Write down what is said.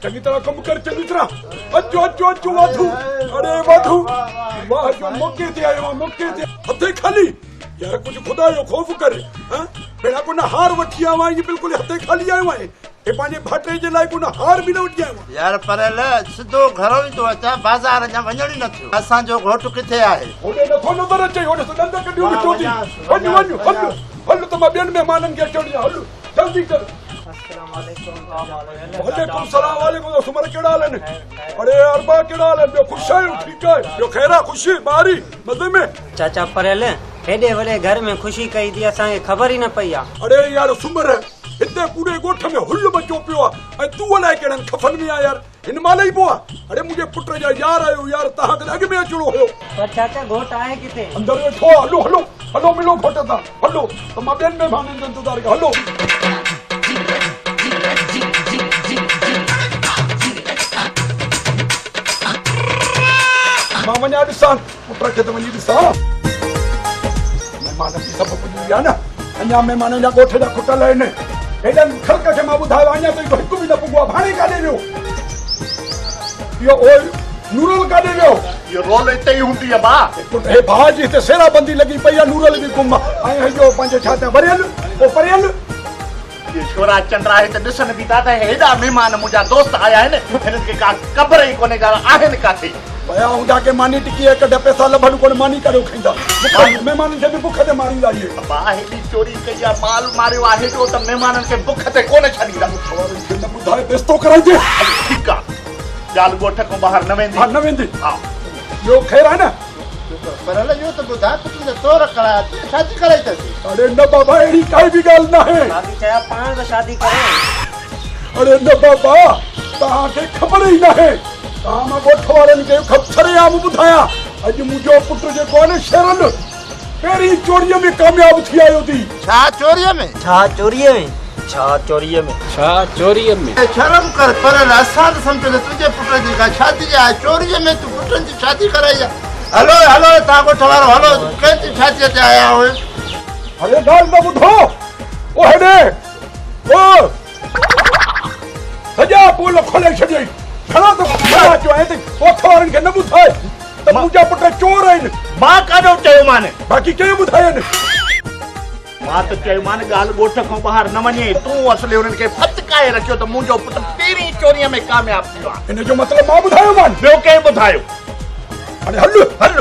चंगी तरह कम कर, चंगी तरह। अचो अचो अचो वाधू, अरे वाधू वाह, जो मौके ते आयो, मौके ते हथे खाली यार, कुछ खुदा जो खौफ कर। हां बेड़ा को न हार वठी आवा, ये बिल्कुल हथे खाली आयो है। ए पांजे भाटे जे लाइ को न हार भी न वठी आयो यार। परल सिधो घरों ही तो अचा, बाजार अञा वञण ही न थियो। असांजो घोट किथे आहे? ओडे नथो नज़र अचे, ओडे तो डंड कढियो बिठो थी। वञ वञ हल हल, त मां ॿियनि महिमाननि खे अचण ॾियां, हल जल्दी कर। वालेकुम सलाम, वालेकुम सुमर, कहिड़ा हाल आहिनि? अरे अरबा कहिड़ा हाल आहिनि? ॿियो ख़ुशि आहियो? ठीकु आहे, ॿियो ख़ैर आहे? ख़ुशी ॿारी मज़े में? चाचा परेल हेॾे वॾे घर में ख़ुशी कई थी, असांखे ख़बर ई न पई आहे। अरे यार सुमर, हिते पूरे ॻोठ में हुल मचो पियो आहे, ऐं तूं अलाए कहिड़नि खफ़नि में आहे यार, हिन महिल ई पोइ आहे। अरे मुंहिंजे पुट जा यार आयो यार, तव्हांखे अॻु में अचिणो हुयो। पर चाचा घोट आहे किथे? अंदरि वेठो आहे। हलो हलो हलो, मिलो घोट सां, हलो त मां ॿियनि महिमाननि जो इंतज़ारु कयां। हलो मां वञा ॾिसां, पुट खे त वञी ॾिसां। महिमान बि सभु पुॼी विया न, अञा महिमाननि जा ॻोठ जा खुटल आहिनि। हेॾनि ख़ल्क़ खे मां ॿुधायो, अञा ताईं हिकु बि न पुॻो आहे। भाणे काॾे वियो इहो? ओ नूरल काॾे वियो? इहो रोल हिते ई हूंदी आहे भाउ। पुट हे भाउ जी हिते सेराबंदी लॻी पई आहे, नूरल बि गुम आहे, ऐं इहो पंहिंजो छा चवां वरियल पोइ परियल। ये छोरा चंद्रा हिते ॾिसनि बि था त हेॾा महिमान मुंहिंजा दोस्त आया आहिनि, हिननि खे का ख़बर ई कोन्हे का आहिनि काथे। भया हूंदा के मानी टिकी कॾहिं पैसा लभनि कोन, मानी करे खाईंदा, महिमाननि खे बि बुख ते मारींदा। इहे भाउ हेॾी चोरी कई आहे, माल मारियो आहे हेॾो त महिमाननि खे बुख ते कोन छॾींदा। न ॿुधाए बेस्तो कराइजे। ठीकु आहे, ॻाल्हि ॻोठ खां ॿाहिरि न वेंदी। हा न वेंदी। हा ॿियो ख़ैर आहे न? पर हल इहो त ॿुधाए, पुट तोर कराया, शादी कराई अथसि? अरे न बाबा, अहिड़ी काई बि ॻाल्हि न आहे। भाभी चया पाण त शादी करे। अरे न बाबा, तव्हांखे ख़बर ई न आहे। तव्हां मां ॻोठ वारनि खे छड़ेआम ॿुधायां, अॼु मुंहिंजो पुट जेको आहे न शेरन, पहिरीं चोरीअ में कामयाबु थी आयो थी। छा चोरीअ में? छा चोरीअ में? छा चोरीअ में? छा चोरीअ में? शर्म कर। पर असां त सम्झो त तुंहिंजे पुट जी का शादी आहे, चोरीअ में तूं पुटनि जी शादी कराई आहे। हलो हलो तव्हां ॻोठ वारो, हलो कंहिंजी शादीअ ते आया हुओ? अरे ॻाल्हि न ॿुधो, ओ हेॾे ओ सॼा पोल खोले छॾियई। खणा त छा चयो आहे त ॻोठ वारनि खे न ॿुधाए त मुंहिंजा पुट चोर आहिनि। मां काॾो चयो माने? बाक़ी कंहिं ॿुधायनि? मां त चयो माने ॻाल्हि ॻोठ खां ॿाहिरि न वञे। तूं असली हुननि खे फटकाए रखियो त मुंहिंजो पुट पहिरीं चोरीअ में कामयाबु थियो आहे। हिन जो मतिलबु मां ॿुधायो मान? ॿियो कंहिं ॿुधायो? हाणे हल हल